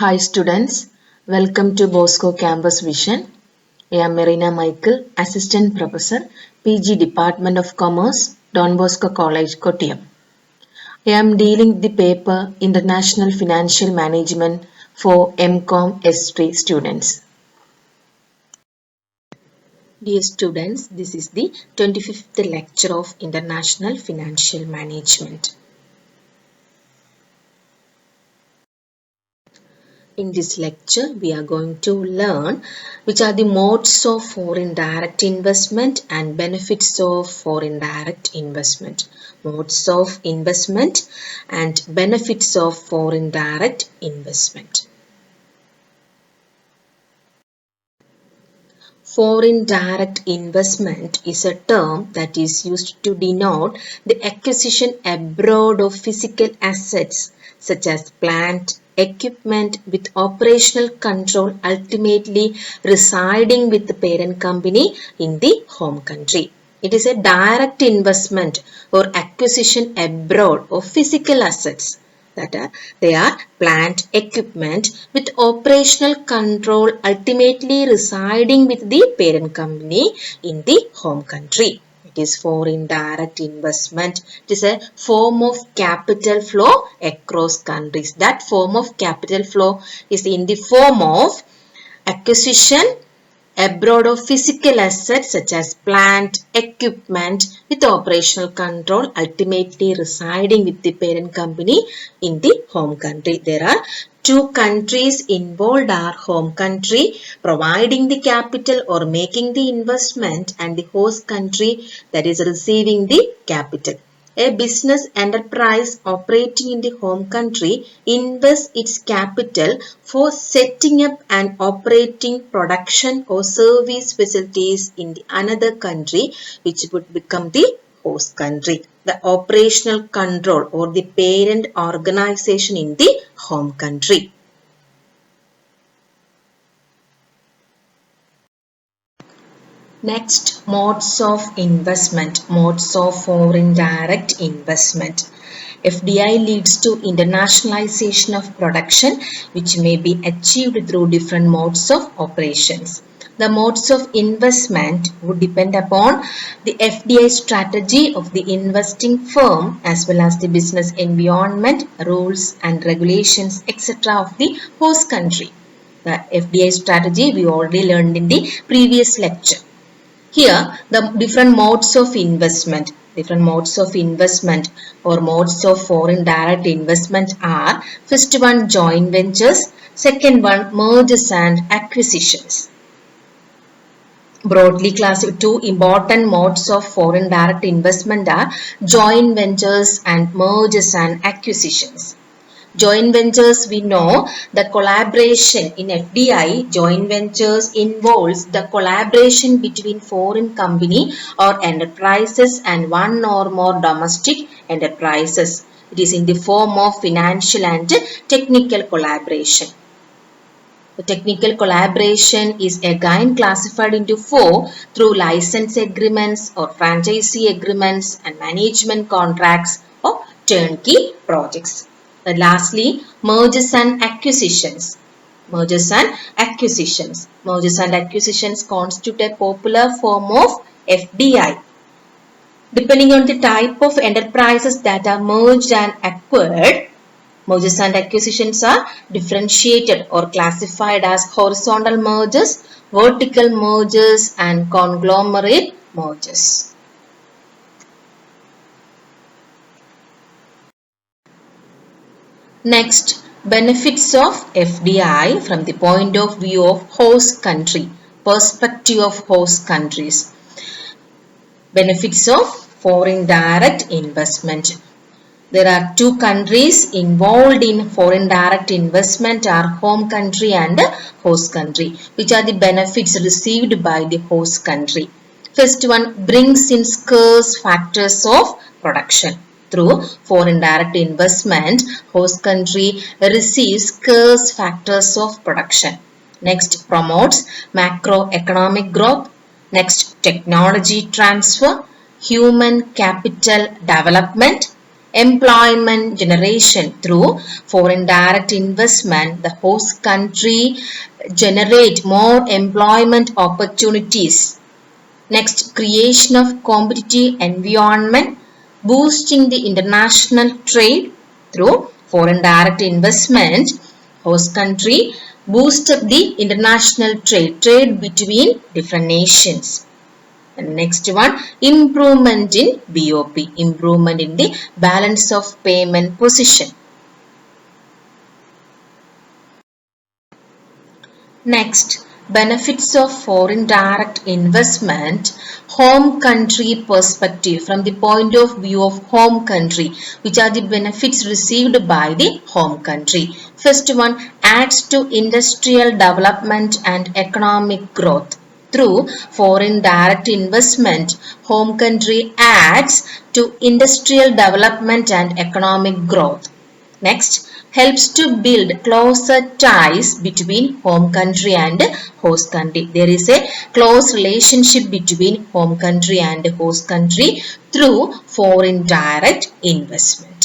Hi students, welcome to Bosco Campus Vision. I am Marina Michael, Assistant Professor, PG Department of Commerce, Don Bosco College, Kottayam. I am dealing the paper International Financial Management for MCOM S3 students. Dear students, this is the 25th lecture of International Financial Management. In this lecture, we are going to learn which are the modes of foreign direct investment and benefits of foreign direct investment. Modes of investment and benefits of foreign direct investment. Foreign direct investment is a term that is used to denote the acquisition abroad of physical assets such as plant, equipment with operational control ultimately residing with the parent company in the home country. It is a direct investment or acquisition abroad of physical assets. They are plant equipment with operational control ultimately residing with the parent company in the home country. It is foreign direct investment. It is a form of capital flow across countries. That form of capital flow is in the form of acquisition abroad of physical assets such as plant, equipment with operational control ultimately residing with the parent company in the home country. There are two countries involved are home country providing the capital or making the investment and the host country that is receiving the capital. A business enterprise operating in the home country invests its capital for setting up and operating production or service facilities in the another country which would become the host country. The operational control or the parent organization in the home country. Next, modes of investment, modes of foreign direct investment. FDI leads to internationalization of production which may be achieved through different modes of operations. The modes of investment would depend upon the FDI strategy of the investing firm as well as the business environment, rules and regulations, etc. of the host country. The FDI strategy we already learned in the previous lecture. Here, the different modes of investment or modes of foreign direct investment are first one joint ventures, second one mergers and acquisitions. Broadly classified, two important modes of foreign direct investment are joint ventures and mergers and acquisitions. Joint ventures, we know the collaboration in FDI, joint ventures involves the collaboration between foreign company or enterprises and one or more domestic enterprises. It is in the form of financial and technical collaboration. The technical collaboration is again classified into four through license agreements or franchisee agreements and management contracts or turnkey projects. And lastly, mergers and acquisitions. Mergers and acquisitions. Mergers and acquisitions constitute a popular form of FDI. Depending on the type of enterprises that are merged and acquired, mergers and acquisitions are differentiated or classified as horizontal mergers, vertical mergers, and conglomerate mergers. Next, benefits of FDI from the point of view of host country, perspective of host countries. Benefits of foreign direct investment. There are two countries involved in foreign direct investment are home country and host country. Which are the benefits received by the host country? First one, brings in scarce factors of production. Through foreign direct investment, host country receives scarce factors of production. Next, promotes macroeconomic growth. Next, technology transfer, human capital development, Employment generation through foreign direct investment, the host country generate more employment opportunities. Next, creation of competitive environment, boosting the international trade through foreign direct investment. Host country boost up the international trade between different nations. And next one, improvement in BOP, improvement in the balance of payment position. Next, benefits of foreign direct investment, home country perspective, from the point of view of home country, which are the benefits received by the home country. First one, adds to industrial development and economic growth. Through foreign direct investment, home country adds to industrial development and economic growth. Next, helps to build closer ties between home country and host country. There is a close relationship between home country and host country through foreign direct investment.